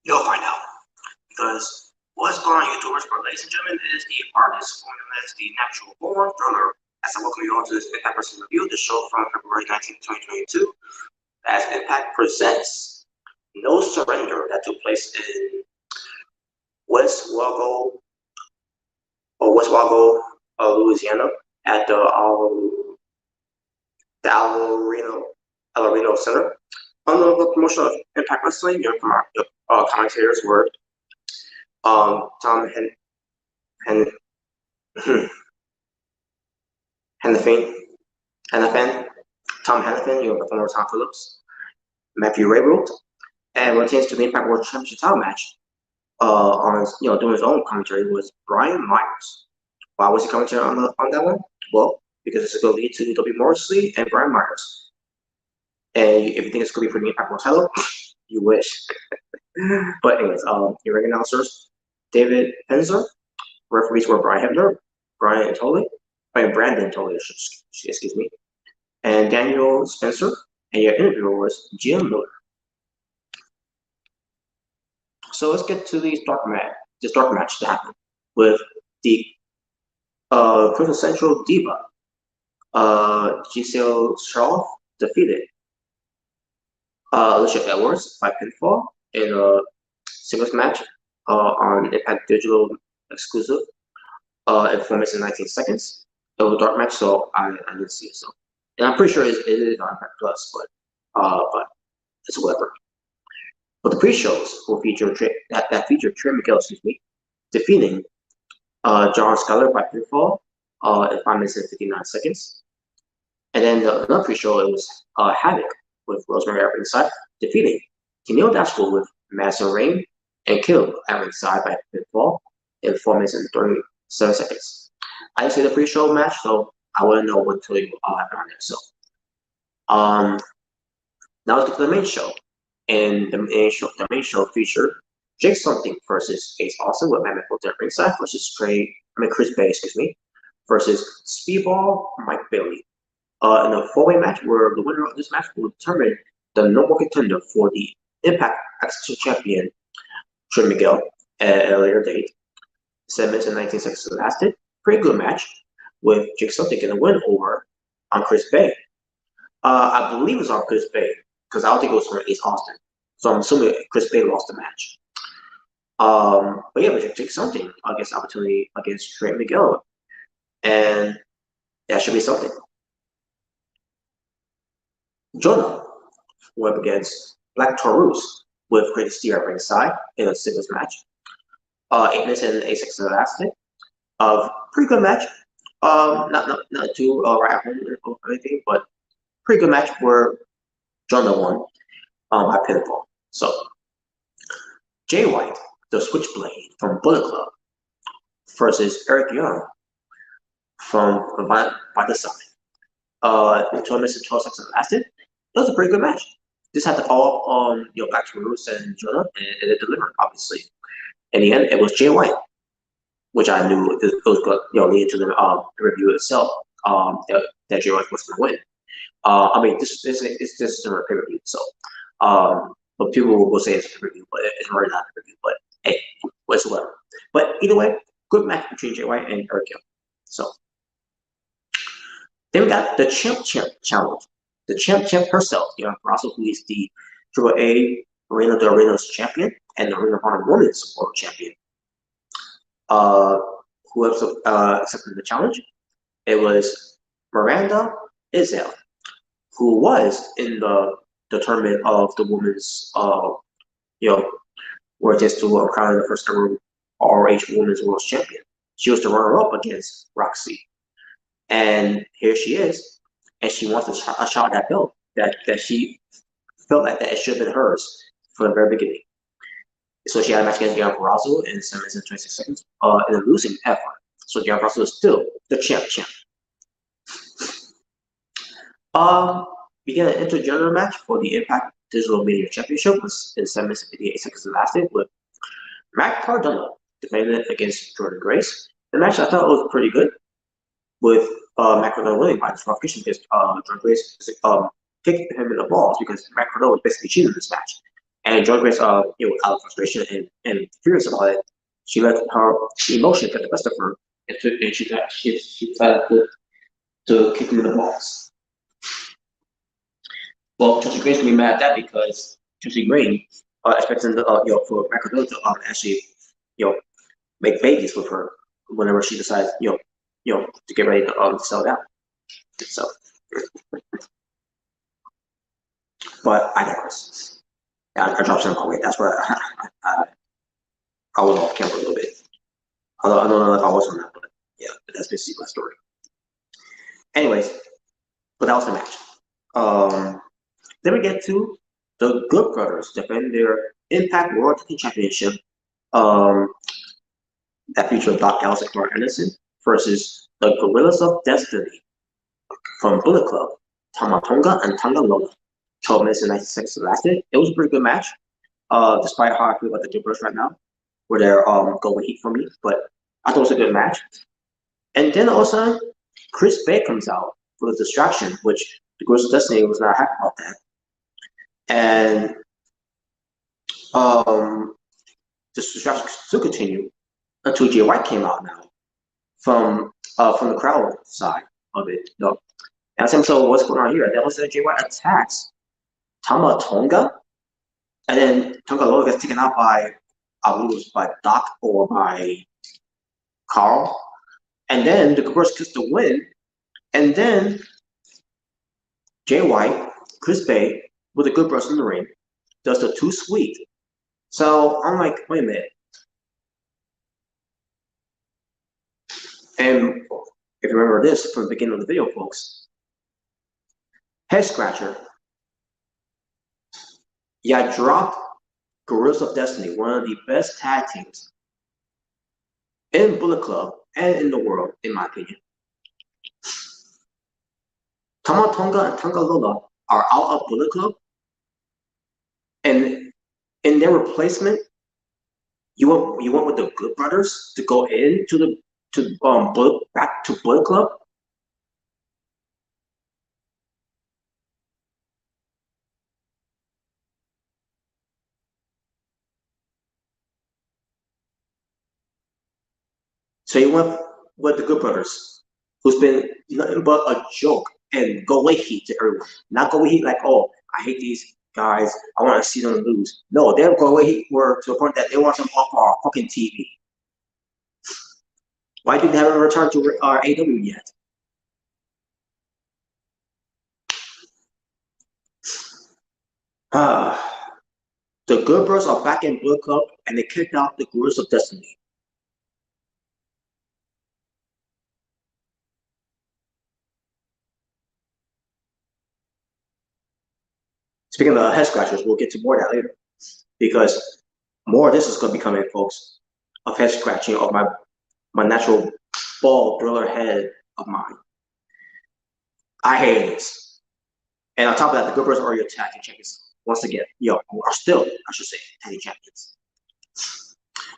You'll find out. Because what's going on, YouTubers, but ladies and gentlemen, it is the artist known as the Natural Born Thriller. As I welcome you all to this Impact Wrestling Review, the show from February 19th, 2022, as Impact presents No Surrender that took place in West Wago, Louisiana, at the Alorino Center. On the promotion of Impact Wrestling, your commentators were Tom Hen, Hennepin, Hennepin, Tom Hennepin, your former Tom Phillips, Matthew Raybould, and what retains to the Impact World Championship title match on doing his own commentary was Brian Myers. Why was he commentating on that one? Well, because it's going to lead to W. Morrissey and Brian Myers. And if you think it's going to be for the Impact World title, you wish. But anyways, your ring announcers, David Penzer. Referees were Brian Hebner, Brandon Tolley, excuse me, and Daniel Spencer. And your interviewer was Jim Miller. So let's get to this dark match that happened with the quintessential diva, Giselle Shaw defeated Alicia Edwards by pinfall in a singles match on Impact Digital exclusive in 4 minutes and 19 seconds. It was a dark match, so I didn't see it. So, and I'm pretty sure it is on Impact Plus, but it's whatever. But the pre-shows will feature that featured Trey Miguel, defeating John Skyler by pinfall in 5 minutes and 59 seconds. And then another pre-show, it was Havoc with Rosemary at ringside, defeating Tennille Dashwood with Madison Rain and Kill at ringside by pinfall in 4 minutes and 37 seconds. I didn't see the pre-show match, so I wouldn't know what to happen on there. So, now let's get to the main show. And the main show featured Jake Something versus Ace Austin with Matt McFolter at ringside versus Chris Bay, versus Speedball Mike Bailey. In a four-way match where the winner of this match will determine the number one contender for the Impact X Champion, Trey Miguel, at a later date. 7 minutes and 19 seconds lasted. Pretty good match with Jake Something getting a win over on Chris Bay. I believe it was on Chris Bay because I don't think it was for Ace Austin. So I'm assuming Chris Bay lost the match. But yeah, but Jake Something against opportunity against Trey Miguel. And that should be something. Jonah went up against Black Taurus with Great Steer at ringside in a singles match. 8 minutes and 8 seconds lasted. Pretty good match. Not too right or anything, but pretty good match where Jonah won by pinfall. So Jay White, the Switchblade from Bullet Club, versus Eric Young from by the side. 12 minutes and 12 seconds lasted. It was a pretty good match. This had to follow up Black Taurus and Jonah, and it delivered, obviously. In the end, it was Jay White, which I knew it was good, leading to the review itself, that Jay White was going to win. I mean, this is a pay-per-view, so, but people will say it's a pay-per-view, but it's really not a pay-per-view, but hey, whatsoever. But either way, good match between Jay White and Eric Young. So, then we got the Champ Challenge. The Champ herself, Russell, who is the AAA Arena de Arenas champion and the Ring of Honor Women's World Champion. Who accepted the challenge? It was Miranda Isel, who was in the tournament of the women's, where it is to crown the first ever RH Women's World Champion. She was the runner-up against Roxy, and here she is. And she wants a shot at that belt that she felt like that it should have been hers from the very beginning. So she had a match against Deanna Purrazzo in 7 minutes and 26 seconds in a losing effort. So Deanna Purrazzo is still the champ. Began an intergender match for the Impact Digital Media Championship in 7 minutes and 58 seconds lasted with Matt Cardona defending against Jordan Grace. The match I thought was pretty good, with Matt Cardona winning by disqualification because Jordan Grace kicked him in the balls because Matt Cardona was basically cheating this match. And Joy Grace, out of frustration and furious about it, she let her emotion get the best of her, and she decided to kick him in the balls. Well, Chelsea Green will be mad at that because Chelsea Green expecting for Macaroni to actually you know make babies with her whenever she decides to get ready to sell down. So, but I digress. Yeah, I dropped some weight. That's where I was off camera a little bit. Although I don't know if I was or not, but yeah, that's basically my story. Anyways, but that was the match. Then we get to the Good Brothers defend their Impact World Championship. Um, that featured Doc Gallows and Clark Anderson versus the Gorillas of Destiny from Bullet Club, Tamatonga and Tangaloa. 12 minutes and 90 seconds lasted. It was a pretty good match, despite how I feel about the Good Brothers right now, where they're going heat for me. But I thought it was a good match. And then all of a sudden, Chris Bay comes out for the distraction, which the Gorillas of Destiny was not happy about that. And this distraction still continued until Jay White came out now from the crowd side of it. And I said, so what's going on here? And then all of a sudden, Jay White attacks Tama Tonga, and then Tonga Loa gets taken out by, I believe it was by Doc or by Carl. And then the Gorillas gets the win. And then Jay White, Chris Bay, with the Good Brothers in the ring, does the Too Sweet. So I'm like, wait a minute. And if you remember this from the beginning of the video, folks, head scratcher. Yeah, dropped Gorillas of Destiny, one of the best tag teams in Bullet Club and in the world, in my opinion. Tama Tonga and Tonga Lola are out of Bullet Club, and in their replacement, you went with the Good Brothers to go into back to Bullet Club. So you went with the Good Brothers, who's been nothing but a joke and go away heat to everyone. Not go away heat like, oh, I hate these guys. I want to see them lose. No, their go away heat were to the point that they want them off our fucking TV. Why didn't they haven't returned to our AW yet? The Good Brothers are back in Bullet Club, and they kicked out the Gorillas of Destiny. Speaking of head scratchers, we'll get to more of that later, because more of this is going to be coming, folks, of head scratching of my natural bald driller head of mine. I hate this. And on top of that, the Good Brothers are your tag team champions. Once again, are still, I should say, tag team champions.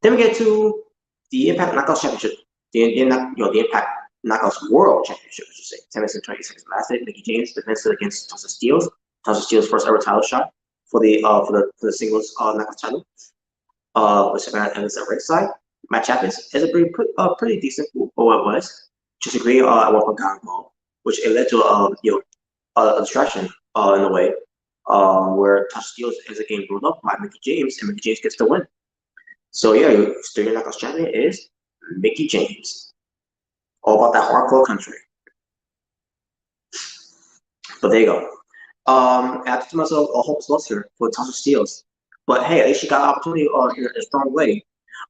Then we get to the Impact Knockouts Championship, the Impact Knockouts World Championship, I should say. 10 minutes and 20 seconds lasted. Mickey James defends it against Tasha Steelz. Tasha Steelz' first ever title shot for the singles Knockouts title. With Savannah Evans at ringside. Match happens. It's a pretty decent for what it was. Just agree at one point got involved, which it led to a distraction in a way, where Tasha Steelz ends up getting blown up by Mickey James, and Mickey James gets the win. So yeah, still your Knockouts champion is Mickey James. All about that hardcore country. But there you go. I thought to myself, I hope it's lost here for Tasha Steelz. But hey, at least she got an opportunity in a strong way.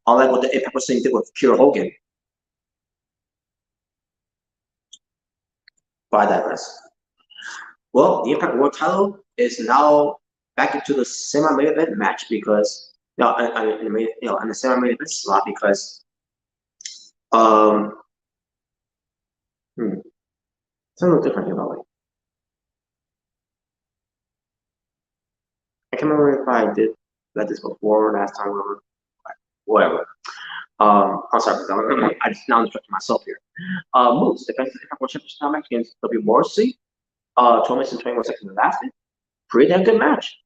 Unlike what the Impact Wrestling did with Kira Hogan. But I digress. Well, the Impact World title is now back into the semi-main event match because in the semi-main event slot because it's a little different here, by the way. I can't remember if I did this before last time or whatever. I'm sorry, I just now instructed myself here. Moves defense Impact World Championship match against W. Morrissey. 12 minutes and 21 seconds lasted. Pretty damn good match.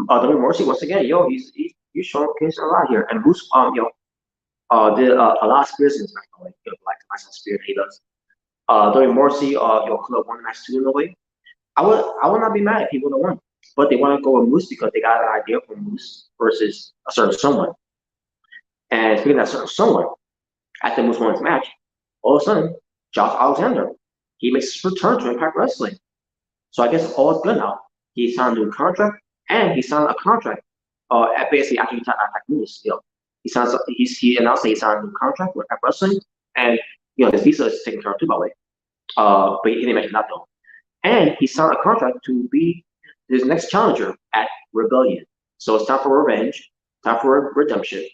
Dominic Morrissey once again, yo, he's showcasing a lot here, and Moose, did a lot of spears in this match, by the way. Like the nice spear he does. Dominic Morrissey, could have won the match too in a way. I would not be mad if he would have won, but they want to go with Moose because they got an idea from Moose versus a certain someone. And speaking of that certain someone, after Moose won his match, all of a sudden, Josh Alexander, he makes his return to Impact Wrestling. So I guess all is good now. He signed a new contract, and he signed a contract. At basically after he signed Impact Moose deal, he announced that he signed a new contract with Impact Wrestling, and his visa is taken care of too, by the way. But he didn't mention that though. And he signed a contract to be his next challenger at Rebellion. So it's time for revenge, time for redemption,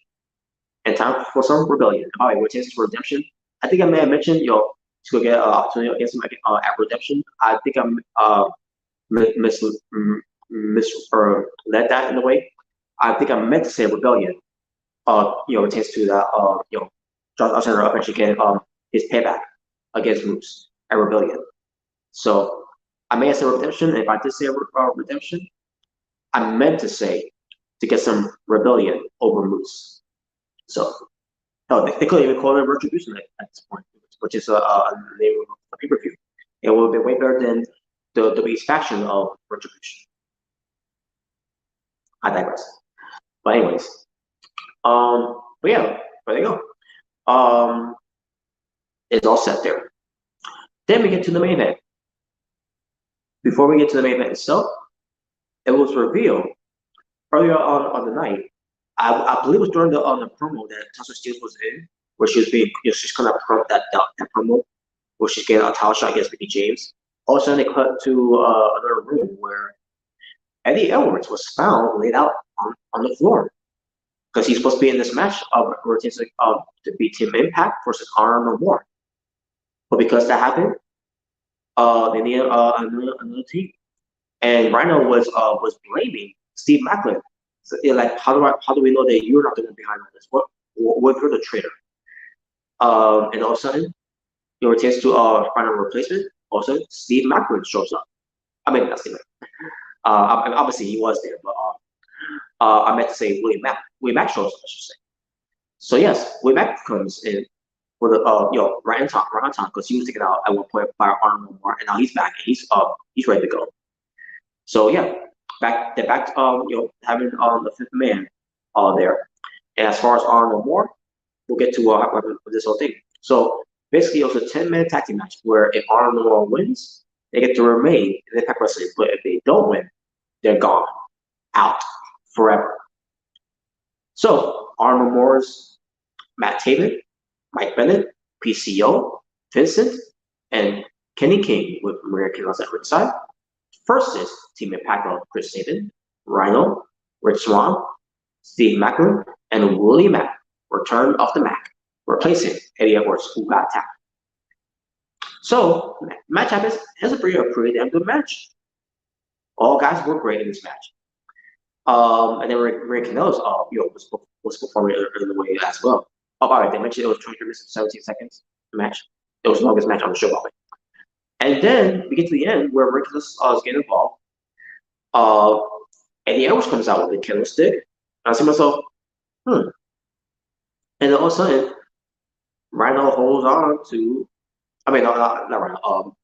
and time for some rebellion. All right, which is for redemption. I think I may have mentioned, to go get an opportunity against him at redemption. I think I'm mis or led that in a way. I think I meant to say rebellion. Retains to that. Josh Alexander eventually get his payback against Moose at rebellion. So I may have said redemption. If I did say redemption, I meant to say to get some rebellion over Moose. So no, they couldn't even call it retribution at this point, which is a name of a pay-per-view. It would have been way better than the base faction of retribution. I digress. But anyways, but yeah, there you go. It's all set there. Then we get to the main event. Before we get to the main event itself, it was revealed earlier on the night. I believe it was during the promo that Tasha Steele was in, where she was being, she's kind of that promo where she's getting a towel shot against Mickey James. All of a sudden, they cut to another room where Eddie Edwards was found laid out on the floor because he's supposed to be in this match where it's to be Team Impact versus Honor No More. But because that happened, they needed another team, and Rhino was blaming Steve Macklin. So, like, how do we know that you're not the one behind all this? What if you're the traitor? And all of a sudden, it returns to find a replacement. Also, Steve Macklin shows up. I mean, not Steve. Obviously he was there, but I meant to say William Mack. William Mack shows up, I should say. So yes, William Mack comes in for the right on time because he was taken out at one point by Arnold Moore, and now he's back and he's ready to go. So yeah, back having the fifth man there. And as far as Arnold Moore, we'll get to this whole thing. So basically, it was a 10-man tag team match where if Arnold Moore wins, they get to remain in the Impact Wrestling. But if they don't win, they're gone, out forever. So Arnold Moore's Matt Taven, Mike Bennett, PCO, Vincent, and Kenny King with Maria Kanellis at ringside. First is Team Impact of Chris Sabin, Rhino, Rich Swann, Steve Macklin, and Willie Mack return of the Mac, replacing Eddie Edwards, who got tapped. So, match happens. It's a pretty damn good match. All guys were great in this match. And then Ray Kanellis, was performing in the way as well. Oh, all right, they mentioned it was 23 minutes and 17 seconds match. It was the longest match on the show, by the way. And then we get to the end where Ray Kanellis is getting involved. Eddie Edwards comes out with a killer stick. And I see myself, And then all of a sudden, Rhino holds on to, I mean, not Rhino.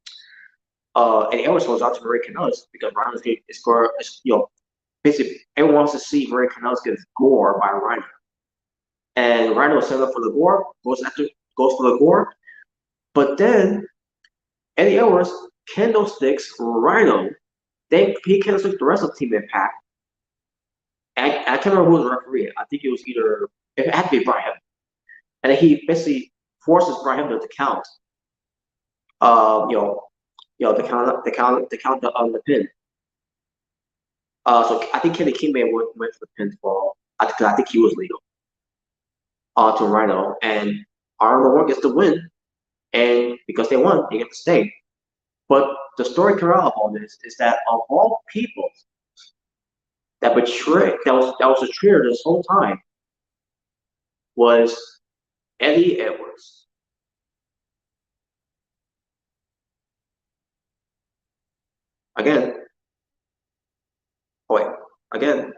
Eddie Edwards holds on to Ray Kanellis because Rhino's getting score. Basically, everyone wants to see Ray Kanellis get gore by Rhino. And Rhino is set up for the gore, goes for the gore. But then Eddie Edwards candlesticks Rhino. Then he candlesticks the rest of Team Impact. And I can't remember who was the referee. I think it was it had to be Brian Hebner. And then he basically forces Brian Hebner to count. To count the pin. So I think Kenny King may have went for the pinfall. I think he was legal. To Rhino, and Arnold Moore gets the win, and because they won, they get to stay. But the story coming out of all this is that of all people that was a traitor this whole time was Eddie Edwards. Again, again,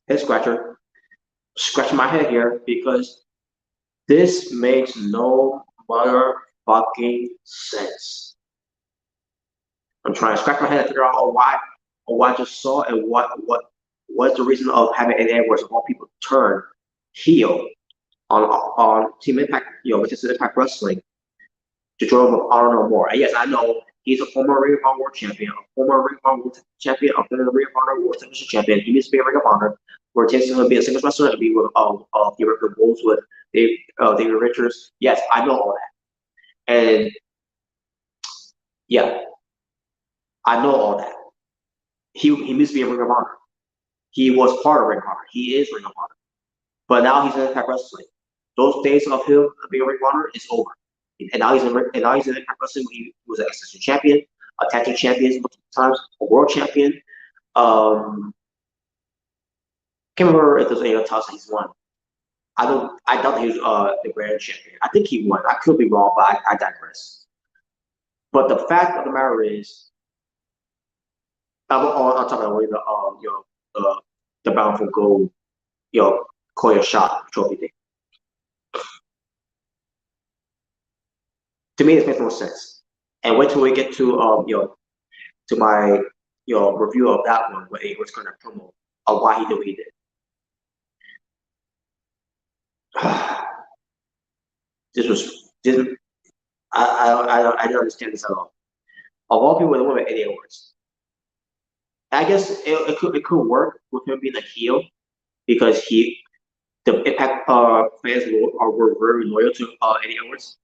head scratcher, scratching my head here because this makes no motherfucking sense. I'm trying to scratch my head and figure out why I just saw and what's the reason of having Eddie Edwards of all people turn heel on Team Impact, which is Impact Wrestling, to join with Honor No More. And yes, I know he's a former Ring of Honor World Champion, a former Ring of Honor World Champion, a former Ring of Honor World Championship Champion. He needs to be a Ring of Honor. Where it takes him to be a singles wrestler and be with the American Wolves with David Richards. Yes, I know all that. And yeah, I know all that. He needs to be a Ring of Honor. He was part of Ring of Honor. He is Ring of Honor. But now he's in Impact Wrestling. Those days of him being a Ring of Honor is over. And now he's in Impact Wrestling. He was an X champion, a tag team champion multiple times, a world champion. Can't remember if there's any other titles he's won. I doubt he was the grand champion. I think he won. I could be wrong, but I digress. But the fact of the matter is, I'm talking about the Bound for Gold, Koya Shot trophy thing. To me, it makes no sense. And wait till we get to to my review of that one where it was kind of promo of why he did what he did. I didn't understand this at all. Of all people, the one with Eddie Edwards. I guess it could work with him being a heel because the Impact fans were very loyal to Eddie Edwards,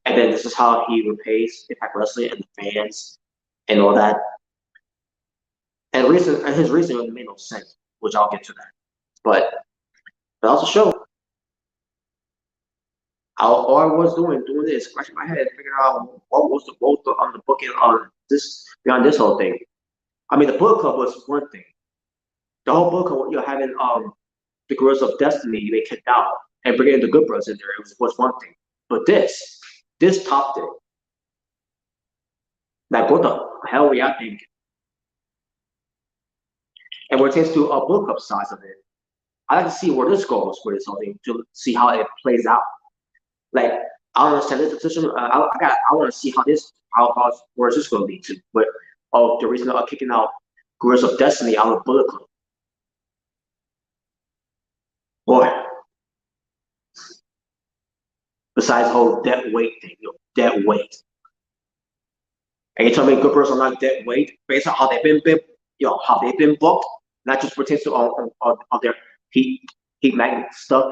and then this is how he repays Impact Wrestling and the fans and all that. And his reason made no sense, which I'll get to that. But also show. All I was doing this, scratching my head, figuring out what was the on the booking on this beyond this whole thing. I mean, the Bullet Club was one thing. The whole Bullet Club, having the Girls of Destiny they kicked out and bringing the Good Brothers in there was one thing. But this topped it. Like, what the hell were y'all thinking? And when it comes to Bullet Club size of it, I like to see where this goes with this whole thing to see how it plays out. Like, I don't understand this decision. I want to see where is this going to lead to. But the reason of kicking out Girls of Destiny out of Bullet Club. Boy. Besides the whole dead weight thing, dead weight. And you tell me Good Brothers are not dead weight based on how they've been booked, not just pertains to on their heat magnet stuff,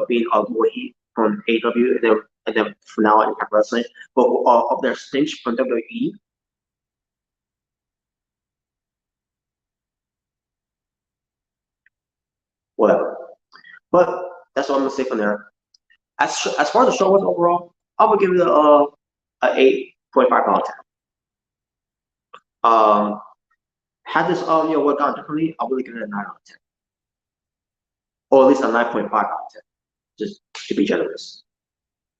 being more heat from AEW and then for now in Impact Wrestling, but of their stench from WWE. Whatever. But that's all I'm gonna say from there. As far as the show was overall, I would give it a 8.5 out of 10. Had this worked out differently, I would give it a 9 out of 10, or at least a 9.5 out of 10, just to be generous.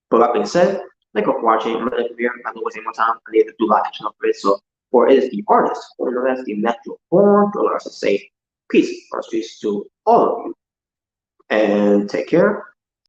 But that being said, thank you for watching. I'm gonna be not wasting more time. I need to do a lot of catching up for it. So, for it is the artist, or known as the natural born, to say peace or peace to all of you, and take care.